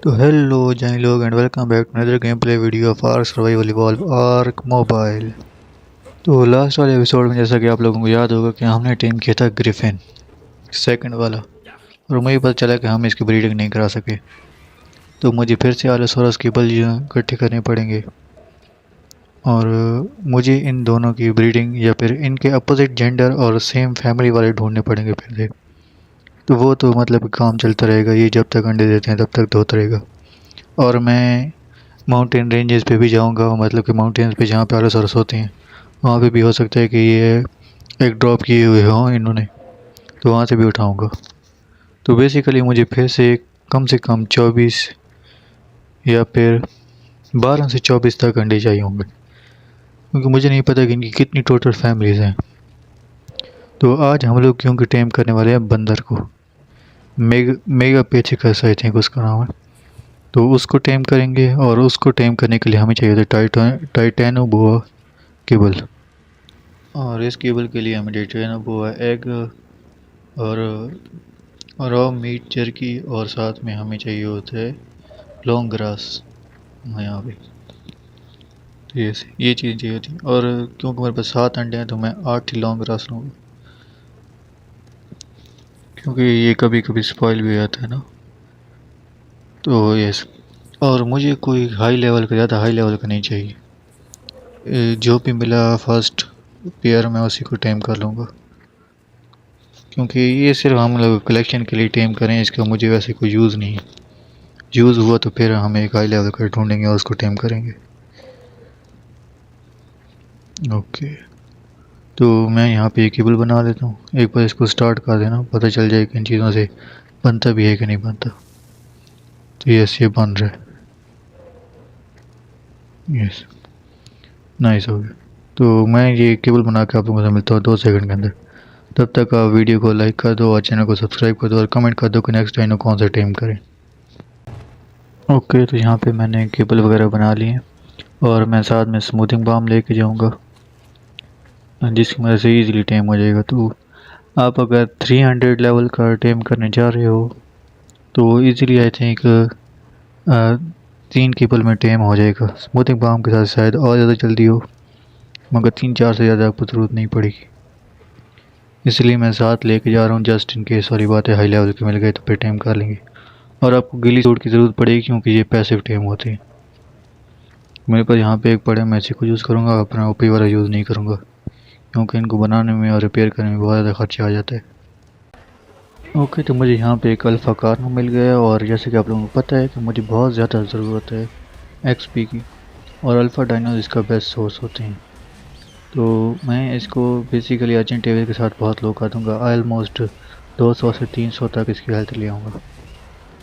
तो हेलो जानी लोग and welcome back to another gameplay video of Ark survival evolve Ark mobile. तो last वाले episode में जैसा कि आप लोगों को याद होगा कि हमने टीम किया था ग्रिफिन सेकंड वाला, और मुझे पता चला कि हम इसकी ब्रीडिंग नहीं करा सके। तो मुझे फिर से आलोसोरस की बल्लियाँ इकट्ठी करनी पड़ेंगे और मुझे इन दोनों की ब्रीडिंग या फिर इनके अपोजिट जेंडर और सेम फैमिली वाले ढूंढने पड़ेंगे फिर से। तो वो तो मतलब काम चलता रहेगा, ये जब तक अंडे देते हैं तब तक तो होता रहेगा। और मैं माउंटेन रेंजेस पे भी जाऊंगा, मतलब कि माउंटेन्स पे जहाँ पे आलोसोरस होते हैं वहाँ पे भी हो सकता है कि ये एक ड्रॉप किए हुए हों इन्होंने, तो वहाँ से भी उठाऊंगा। तो बेसिकली मुझे फिर से कम 24 या फिर 12 से 24 तक अंडे चाहिए होंगे, क्योंकि मुझे नहीं पता कि इनकी कितनी टोटल फैमिलीज़ हैं। तो आज हम लोग क्योंकि टेम करने वाले हैं बंदर को, मेगा पेचिकस आई थिंक उसका नाम है। तो उसको टेम करेंगे और उसको टेम करने के लिए हमें चाहिए था टाइटेनोबोआ केबल, और इस केबल के लिए हमें टाइटेनोबोआ एग और रॉ मीट जर्की, और साथ में हमें चाहिए होता है लॉन्ग ग्रास यहाँ पे। तो ये चीज़ चाहिए होती है, और क्योंकि मेरे पास 7 अंडे हैं तो मैं 8 ही लॉन्ग ग्रास लूँगा, क्योंकि ये कभी कभी स्पॉइल भी हो जाता है ना। तो यस, और मुझे कोई हाई लेवल का, ज़्यादा हाई लेवल का नहीं चाहिए। जो भी मिला फर्स्ट पेयर में उसी को टेम कर लूँगा, क्योंकि ये सिर्फ हम लोग कलेक्शन के लिए टेम करें, इसका मुझे वैसे कोई यूज़ नहीं है। यूज़ हुआ तो फिर हम एक हाई लेवल का ढूंढेंगे और उसको टेम करेंगे। ओके, तो मैं यहाँ पे एक केबल बना लेता हूँ, एक बार इसको स्टार्ट कर देना, पता चल जाए कि इन चीज़ों से बनता भी है कि नहीं बनता। तो यस, ये बन रहा है, यस नाइस हो गया। तो मैं ये केबल बना के आप लोगों से मिलता हूँ 2 सेकंड के अंदर। तब तक आप वीडियो को लाइक कर दो और चैनल को सब्सक्राइब कर दो और कमेंट कर दो कि नेक्स्ट टाइम कौन सा टेम करें। ओके, तो यहाँ पे मैंने केबल वगैरह बना ली है और मैं साथ में स्मूथिंग बाम लेके जाऊँगा, जिसकी मदद से ईज़िली टेम हो जाएगा। तो आप अगर 300 लेवल का टेम करने जा रहे हो तो ईज़िली आई थिंक 3 केबल में टेम हो जाएगा। स्मूथिंग बाम के साथ शायद और ज़्यादा जल्दी हो, मगर 3-4 से ज़्यादा आपको ज़रूरत नहीं पड़ेगी, इसलिए मैं साथ लेके जा रहा हूँ जस्ट इन केस वाली बात है। हाई लेवल के मिल गए तो फिर टेम कर लेंगे, और आपको गिली सूट की ज़रूरत पड़ेगी क्योंकि ये पैसिव टेम होते हैं। मेरे पास यहाँ पे एक पड़े, मैं इसी को यूज़ करूँगा, अपना ओपी वाला यूज़ नहीं करूँगा, क्योंकि इनको बनाने में और रिपेयर करने में बहुत ज़्यादा खर्चा आ जाता है। ओके, तो मुझे यहाँ पे एक अल्फ़ा कार्नो मिल गया, और जैसे कि आप लोगों को पता है कि मुझे बहुत ज़्यादा ज़रूरत है एक्सपी की, और अल्फ़ा डायनोज इसका बेस्ट सोर्स होते हैं। तो मैं इसको बेसिकली अर्जेंट एवेज के साथ बहुत लो कर दूँगा, ऑलमोस्ट 200 से 300 तक इसकी हेल्थ ले आऊँगा,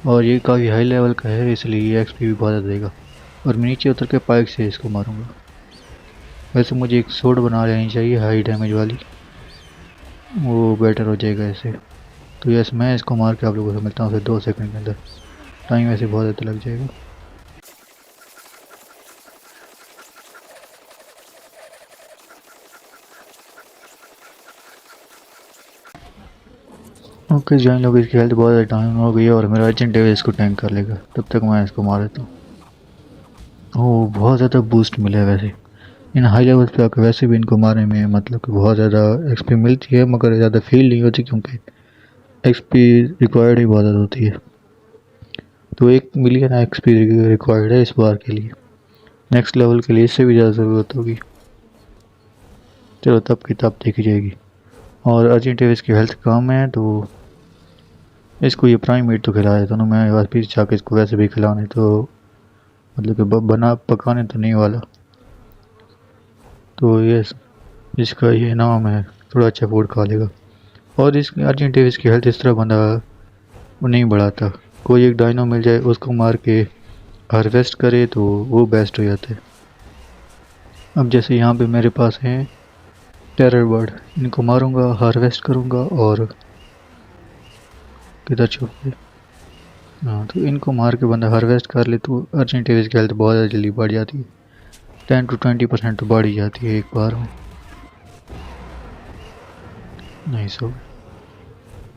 और ये काफ़ी हाई लेवल का है इसलिए ये एक्सपी भी बहुत ज़्यादा देगा। और मैं नीचे उतर के पाइक से इसको मारूँगा। वैसे मुझे एक सोड बना लेनी चाहिए हाई डैमेज वाली, वो बेटर हो जाएगा ऐसे। तो यस, मैं इसको मार के आप लोगों से मिलता हूँ फिर 2 सेकंड के अंदर। टाइम वैसे बहुत ज़्यादा लग जाएगा। ओके, जान लोग इसकी हेल्थ बहुत ज़्यादा डाउन हो गई है और मेरा अर्जेंट है इसको टैंक कर लेगा, तब तक मैं इसको मार देता हूँ। ओह, बहुत ज़्यादा बूस्ट मिला है वैसे इन हाई लेवल पे आकर। वैसे भी इनको मारने में मतलब कि बहुत ज़्यादा एक्सपी मिलती है, मगर ज़्यादा फील नहीं होती क्योंकि एक्सपी रिक्वायर्ड ही बहुत ज़्यादा होती है। तो 1 मिलियन एक्सपी रिक्वायर्ड है इस बार के लिए, नेक्स्ट लेवल के लिए इससे भी ज़्यादा ज़रूरत होगी। चलो तब की तब देखी जाएगी। और अर्जेंट है इसकी हेल्थ कम है, तो इसको ये प्राइम मीट तो खिला देता हूँ मैं, वापस जाके इसको वैसे भी खिलाने तो मतलब कि बना पकाने तो नहीं वाला। तो ये इसका ये नाम है, थोड़ा अच्छा फूड खा लेगा। और इस अर्जेंट डेविस की हेल्थ इस तरह बंदा वो नहीं बढ़ाता, कोई एक डायनो मिल जाए उसको मार के हार्वेस्ट करे तो वो बेस्ट हो जाता है। अब जैसे यहाँ पे मेरे पास है टेरर बर्ड, इनको मारूंगा, हार्वेस्ट करूंगा, और किधर छुप गए। हाँ, तो इनको मार के बंदा हार्वेस्ट कर ले तो अर्जेंट डेविस की हेल्थ बहुत ज़्यादा जल्दी बढ़ जाती है, 10 to 20% तो बढ़ ही जाती है एक बार में। नाइस हो गया।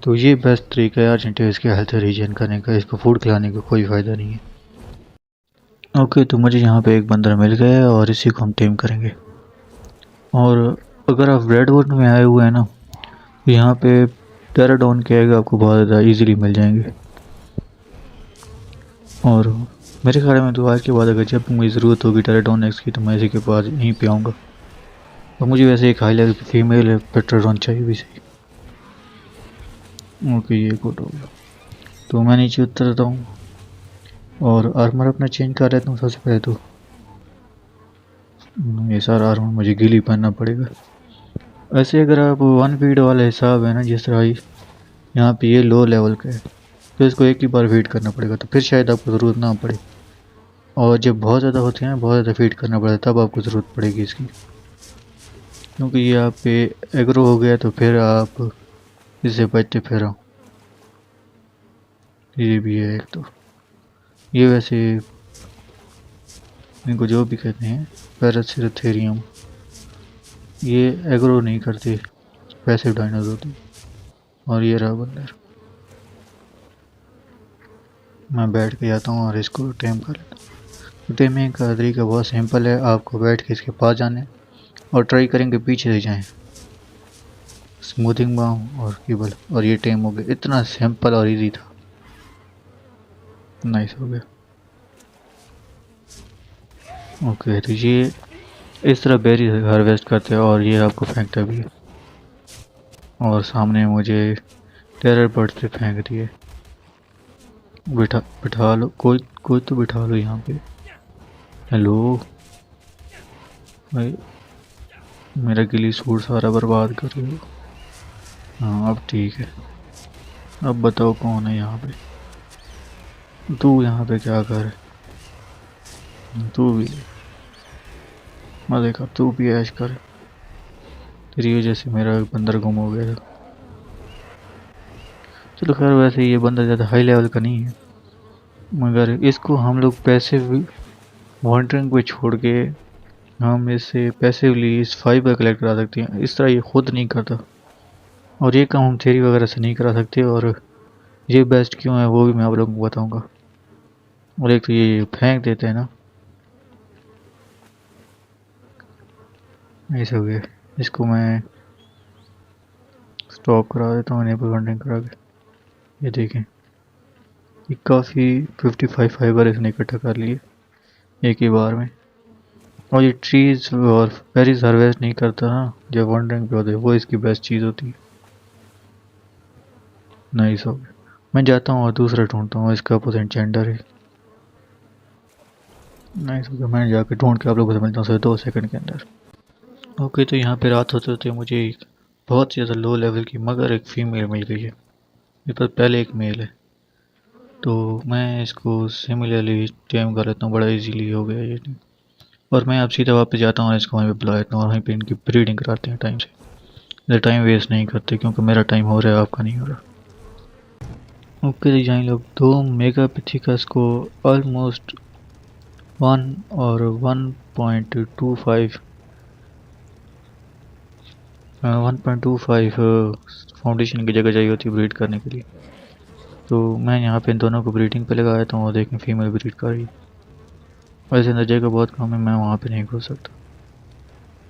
तो ये बेस्ट तरीका है अर्जेंट इसके हेल्थ रीजन करने का, इसको फूड खिलाने का कोई फ़ायदा नहीं है। ओके, तो मुझे यहाँ पे एक बंदर मिल गया है और इसी को हम टेम करेंगे। और अगर आप रेड वर्ल्ड में आए हुए हैं ना, तो यहाँ पे टेराडॉन के एग आपको बहुत ज़्यादा इजीली मिल जाएंगे। और मेरे ख्याल में तो आज के बाद अगर जब मुझे ज़रूरत होगी टेराडॉन एग्स की, तो मैं इसी के पास यहीं पे आऊँगा। और मुझे वैसे एक हाई लेवल की फीमेल पेट्रोडॉन चाहिए भी सही। ओके, ये गुड हो गया। तो मैं नीचे उतरता हूँ और आर्मर अपना चेंज कर लेता हूँ सबसे पहले तो। ये सारा आर्मर मुझे गिली पहनना पड़ेगा। वैसे अगर आप 1 फीट वाला हिसाब है ना, जिस तरह यहाँ पे ये लो लेवल का है, तो इसको एक ही बार फीड करना पड़ेगा, तो फिर शायद आपको ज़रूरत ना पड़े। और जब बहुत ज़्यादा होते हैं, बहुत ज़्यादा फीड करना पड़ता है, तब आपको ज़रूरत पड़ेगी इसकी। क्योंकि ये आप पे एग्रो हो गया तो फिर आप इससे बचते फिर आओ। ये भी है एक तो। ये वैसे इनको जो भी कहते हैं पैरासिथेरियम, ये एग्रो नहीं करते, पैसिव डायनोज होते। और ये रहा बंदर। मैं बैठ के जाता हूँ और इसको टेम कर लेता हूँ। टेमिंग का तरीका बहुत सिंपल है, आपको बैठ के इसके पास जाना है और ट्राई करेंगे पीछे से जाएं। स्मूथिंग बाम और केबल, और ये टेम हो गया। इतना सिंपल और इजी था। नाइस हो गया। ओके, तो ये इस तरह बेरी हार्वेस्ट करते हैं और ये आपको फेंकता भी है। और सामने मुझे टेरर बर्ड से फेंक दिए। बिठा लो, कोई तो बिठा लो यहाँ पे। हेलो भाई, मेरा गिली सूट सारा बर्बाद कर रही हो। हाँ, अब ठीक है। अब बताओ कौन है यहाँ पे? तू यहाँ पे क्या कर? तू भी मजे कर, तू भी ऐश कर। तेरी वजह से मेरा बंदर गुम हो गया था। चलो खैर, वैसे ये बंदा ज़्यादा हाई लेवल का नहीं है, मगर इसको हम लोग पैसिव वॉन्डरिंग पे छोड़ के हम इससे पैसिवली इस फाइबर कलेक्ट करा सकते हैं। इस तरह ये खुद नहीं करता, और ये काम हम थेरी वगैरह से नहीं करा सकते। और ये बेस्ट क्यों है वो भी मैं आप लोगों को बताऊंगा। और एक तो ये फेंक देते हैं ना, ऐसे हो गया। इसको मैं स्टॉप करा देता हूँ इनेबल वॉन्डरिंग करा के। ये देखें, ये काफ़ी 55 फाइबर इसने इकट्ठा कर लिए एक ही बार में। और ये ट्रीज और बेरीज हार्वेस्ट नहीं करता ना जब वॉन्डरिंग पे होते, वो इसकी बेस्ट चीज़ होती है। नाइस हो गया। मैं जाता हूँ और दूसरा ढूंढता हूँ, इसका अपोजिट जेंडर है। नाइस हो गया। मैं जाकर ढूंढ के आप लोगों से मिलता हूँ सिर्फ 2 सेकंड के अंदर। ओके, तो यहाँ पे रात होते होते मुझे एक बहुत ज़्यादा लो लेवल की मगर एक फीमेल मिल गई है। मेरे पास पहले एक मेल है, तो मैं इसको सिमिलरली टेम कर लेता हूँ। बड़ा इजीली हो गया ये। और मैं अब सीधा वापस जाता हूँ और इसको वहीं पे बुला लेता हूँ और वहीं पे इनकी ब्रीडिंग कराते हैं टाइम से। टाइम वेस्ट नहीं करते, क्योंकि मेरा टाइम हो रहा है, आपका नहीं हो रहा। ओके, तो यहाँ लोग 2 मेगापिथिकस को ऑलमोस्ट 1 और 1.25 फाउंडेशन की जगह चाहिए होती है ब्रीड करने के लिए। तो मैं यहाँ पे इन दोनों को ब्रीडिंग पे लगा देता हूँ और देखें फीमेल ब्रीड कर रही है। वैसे अंदर जगह बहुत कम है, मैं वहाँ पे नहीं घुस सकता,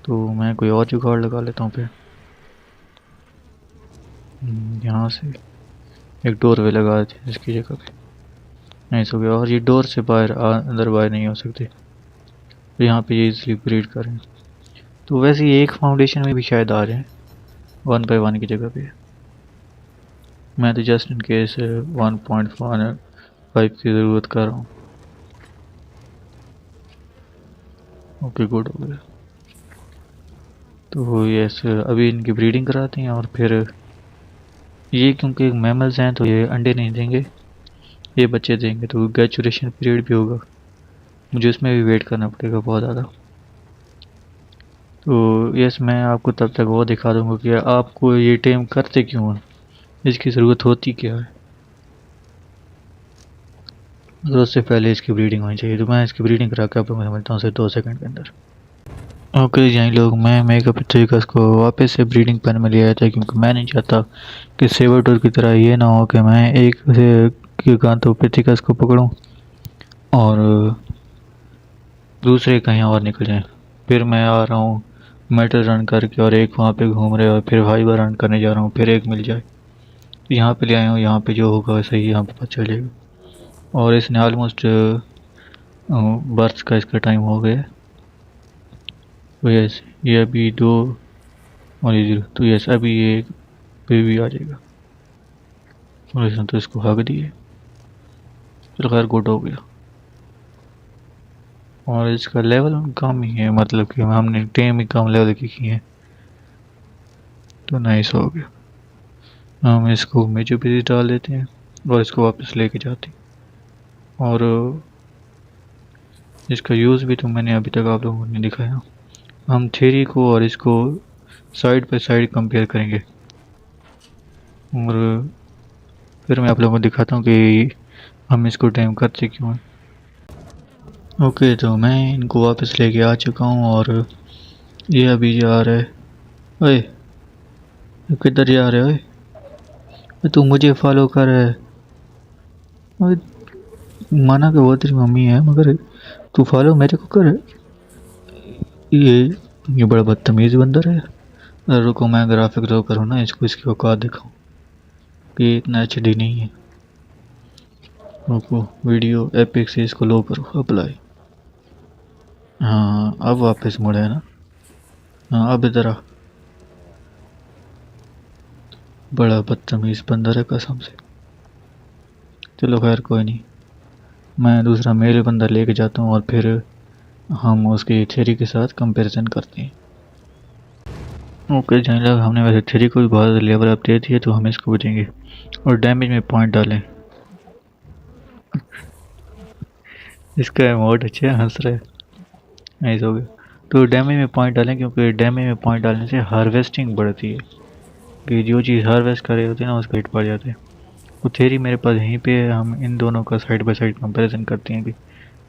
तो मैं कोई और जुगाड़ लगा लेता हूँ फिर। यहाँ से एक डोर वे लगा देते हैं इसकी जगह पे। नहीं हो गया। और ये डोर से बाहर अंदर बाहर नहीं हो सकते, तो यहाँ पे ये इजली ब्रीड करें। तो वैसे ये एक फाउंडेशन में भी शायद आ जाए 1 बाय 1 की जगह पे। मैं तो जस्ट इन केस 1.5 की ज़रूरत कर रहा हूँ। ओके, गुड हो गया। तो यस, अभी इनकी ब्रीडिंग कराते हैं और फिर ये क्योंकि मैमल्स हैं तो ये अंडे नहीं देंगे, ये बच्चे देंगे। तो ग्रेचुरेशन पीरियड भी होगा, मुझे उसमें भी वेट करना पड़ेगा बहुत ज़्यादा। तो यस, मैं आपको तब तक वो दिखा दूंगा कि आपको ये टेम करते क्यों हैं, इसकी ज़रूरत होती क्या है। तो उससे पहले इसकी ब्रीडिंग होनी चाहिए, तो मैं इसकी ब्रीडिंग करा के आप लोगों को समझता हूँ सिर्फ 2 सेकंड के अंदर। ओके यहीं लोग मैं मेकअप पिथेकस को वापस से ब्रीडिंग पेन में ले आया था क्योंकि मैं नहीं चाहता कि सेवाटोर की तरह ये ना हो कि मैं एक से तो पिथेकस को पकड़ूं और दूसरे कहीं और निकल जाएं। फिर मैं आ रहा हूँ मेटल रन करके और एक वहाँ पे घूम रहे और फिर फाइबर रन करने जा रहा हूँ, फिर एक मिल जाए तो यहाँ पे ले आया हूँ। यहाँ पे जो होगा वैसे ही यहाँ पे पता चलेगा। और इसने ऑलमोस्ट बर्थ का इसका टाइम हो गया है। तो यस ये अभी 2 और ये 0, तो यस अभी ये बेबी आ जाएगा और इसने तो इसको हक दिए। चलो खैर गुड हो गया। और इसका लेवल कम ही है, मतलब कि हमने टेम ही कम लेवल की है, तो नाइस हो गया। हम इसको मेजो पे डाल देते हैं और इसको वापस लेके जाते हैं। और इसका यूज़ भी तो मैंने अभी तक आप लोगों ने दिखाया। हम थ्योरी को और इसको साइड बाय साइड कंपेयर करेंगे और फिर मैं आप लोगों को दिखाता हूँ कि हम इसको टाइम करते क्यों हैं। ओके तो मैं इनको वापस लेके आ चुका हूँ और ये अभी जा रहा है। ओए किधर जा रहे हो? तू मुझे फॉलो कर रहा है? ओए माना कि वो तेरी मम्मी है मगर तू फॉलो मेरे को कर। ये ये बड़ा बदतमीज बंदर है। रुको मैं ग्राफिक लो करूँ ना इसको, इसकी औकात दिखाऊँ कि इतना एचडी नहीं है। रुको वीडियो एपिक से इसको लो करो अप्लाई। हाँ अब वापस मुड़े ना। हाँ अब इधर आ। बड़ा बदतमीज बंदर है कसम से। चलो खैर कोई नहीं, मैं दूसरा मेल बंदर लेके जाता हूँ और फिर हम उसकी थ्योरी के साथ कंपैरिजन करते हैं। ओके जहाँ लगा हमने वैसे थ्योरी को भी बहुत लेवल अप दे दिया तो हम इसको भी देंगे और डैमेज में पॉइंट डालें। इसका अमाउंट अच्छा हंस रहा है, ऐसा हो गया। तो डैमेज में पॉइंट डालें क्योंकि डैमेज में पॉइंट डालने से हार्वेस्टिंग बढ़ती है कि जो चीज़ हार्वेस्ट कर रहे होते हैं ना उसका हिट बढ़ जाते हैं। तो थ्योरी मेरे पास यहीं पे है, हम इन दोनों का साइड बाय साइड कंपैरिजन करते हैं कि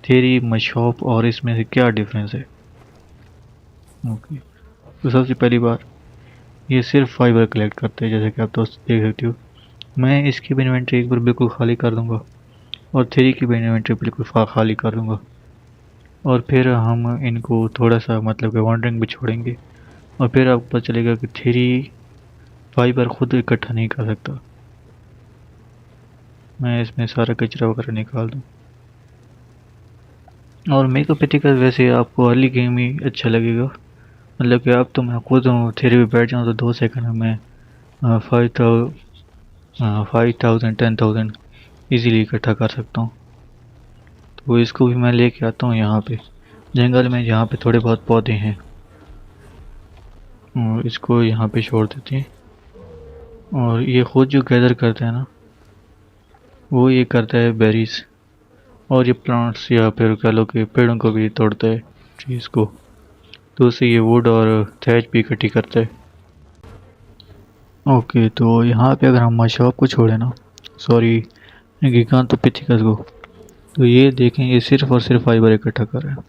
थ्योरी मशॉप और इसमें से क्या डिफरेंस है। ओके तो सबसे पहली बार ये सिर्फ फाइबर कलेक्ट करते हैं, जैसे कि आप दोस्त देख सकते हो। मैं इसकी भी इन्वेंट्री एक बार बिल्कुल खाली कर दूंगा और थ्योरी की भी इन्वेंट्री बिल्कुल खाली कर दूंगा और फिर हम इनको थोड़ा सा मतलब कि वॉन्डरिंग भी छोड़ेंगे और फिर आपको पता चलेगा कि थ्योरी फाइबर खुद इकट्ठा नहीं कर सकता। मैं इसमें सारा कचरा वगैरह निकाल दूँ और मेकअप पिटिकल वैसे आपको अर्ली गेम ही अच्छा लगेगा, मतलब कि अब तो मैं खुद थ्योरी पे बैठ जाऊँ तो 2 सेकंड में 5,000 10,000 ईजीली इकट्ठा कर सकता हूँ। तो इसको भी मैं लेके आता हूँ यहाँ पे जंगल में जहाँ पे थोड़े बहुत पौधे हैं और इसको यहाँ पे छोड़ देते हैं। और ये खुद जो गैदर करते हैं ना वो ये करता है बेरीज और ये प्लांट्स या फिर कह लो कि पेड़ों को भी तोड़ता है ट्रीज को, तो उससे ये वुड और थैच भी इकट्ठी करता है। ओके तो यहाँ पे अगर हम मशॉप को छोड़े ना, सॉरी गिगांथोपिथेकस को, तो ये देखें ये सिर्फ और सिर्फ फाइबर इकट्ठा कर रहा है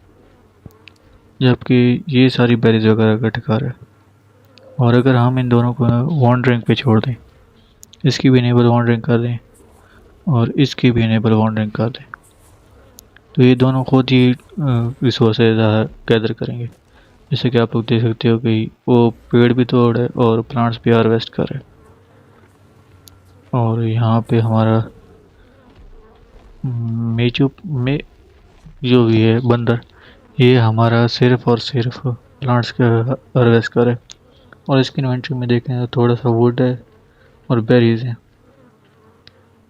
जबकि ये सारी बेरीज वगैरह इकट्ठा कर रहा है। और अगर हम इन दोनों को वॉन्डरिंग पे छोड़ दें, इसकी भी इनेबल वॉन्डरिंग कर दें और इसकी भी इनेबल वॉन्डरिंग कर दें, तो ये दोनों खुद ही रिसोर्सेज गैदर करेंगे। जैसे कि आप लोग देख सकते हो कि वो पेड़ भी तोड़ रहे और प्लांट्स भी हार्वेस्ट कर रहे हैं। और यहाँ पे हमारा मेजो में जो भी है बंदर, ये हमारा सिर्फ और सिर्फ प्लांट्स का हार्वेस्ट कर रहे हैं। और इसकी इन्वेंट्री में देखें तो थोड़ा सा वुड है और बेरीज हैं,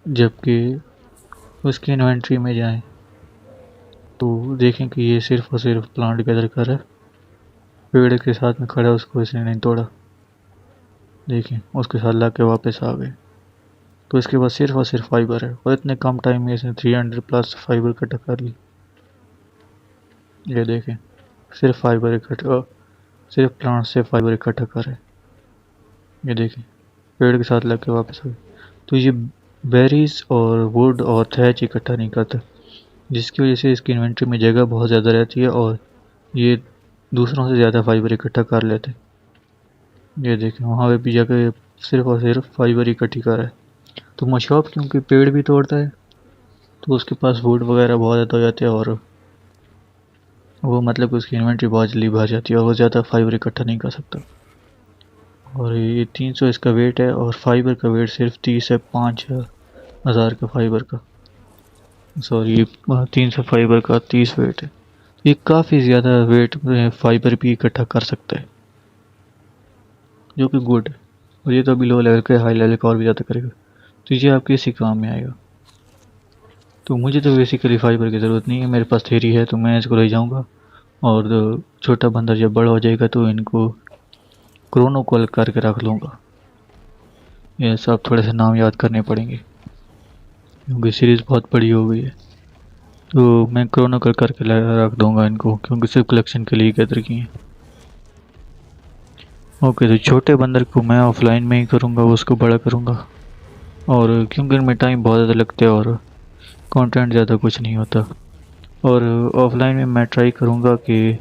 जबकि उसकी इन्वेंट्री में जाएं तो देखें कि ये सिर्फ और सिर्फ प्लांट गैदर कर रहा है। पेड़ के साथ में खड़ा है उसको इसने नहीं तोड़ा, देखें उसके साथ ला के वापस आ गए। तो इसके पास सिर्फ और सिर्फ फाइबर है और इतने कम टाइम में इसने 300 प्लस फाइबर इकट्ठा कर ली। ये देखें सिर्फ फाइबर इकट्ठा, सिर्फ प्लांट से फाइबर इकट्ठा कर रहे हैं। ये देखें पेड़ के साथ लग के वापस आ गए। तो ये बेरीज और वुड और थैच इकट्ठा नहीं करता, जिसकी वजह से इसकी इन्वेंट्री में जगह बहुत ज़्यादा रहती है और ये दूसरों से ज़्यादा फाइबर इकट्ठा कर लेते। ये देखें वहाँ पे भी जाके सिर्फ और सिर्फ फाइबर इकट्ठी कर रहा है। तो मशॉप क्योंकि पेड़ भी तोड़ता है तो उसके पास वुड वगैरह बहुत ज़्यादा हो जाते हैं और वो मतलब कि उसकी इन्वेंट्री बहुत जल्दी भर जाती है और वो ज़्यादा फाइबर इकट्ठा नहीं कर सकता। और ये 300 इसका वेट है और फाइबर का वेट सिर्फ 30 से 5,000 का फाइबर का, सॉरी 300 फाइबर का 30 वेट है। ये काफ़ी ज़्यादा वेट फाइबर भी इकट्ठा कर सकता है जो कि गुड है। और ये तो अभी लो लेवल का, हाई लेवल का और भी ज़्यादा करेगा तो ये आपके इसी काम में आएगा। तो मुझे तो बेसिकली फाइबर की ज़रूरत नहीं है, मेरे पास थेरी है तो मैं इसको ले जाऊँगा। और छोटा बंदर जब बड़ा हो जाएगा तो इनको क्रोनो कॉल करके रख लूँगा। ये सब थोड़े से नाम याद करने पड़ेंगे क्योंकि सीरीज़ बहुत बड़ी हो गई है। तो मैं क्रोनो कॉल करके रख दूँगा इनको क्योंकि सिर्फ कलेक्शन के लिए गैदर किए हैं। ओके, तो छोटे बंदर को मैं ऑफलाइन में ही करूँगा, उसको बड़ा करूँगा। और क्योंकि इनमें टाइम बहुत ज़्यादा लगता है और कंटेंट ज़्यादा कुछ नहीं होता। और ऑफलाइन में मैं ट्राई करूँगा कि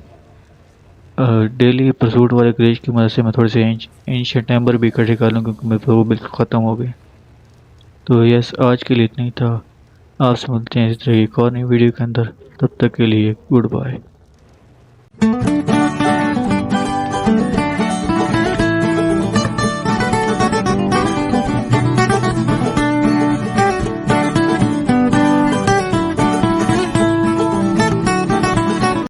डेली परसूट वाले ग्रेज की मदद से मैं थोड़े से एंशिएंट एम्बर भी इकट्ठे कर लूँ क्योंकि मेरे वो बिल्कुल ख़त्म हो गए। तो यस, आज के लिए इतना ही था। आपसे मिलते हैं इस तरह की एक और नई वीडियो के अंदर। तब तक के लिए गुड बाय।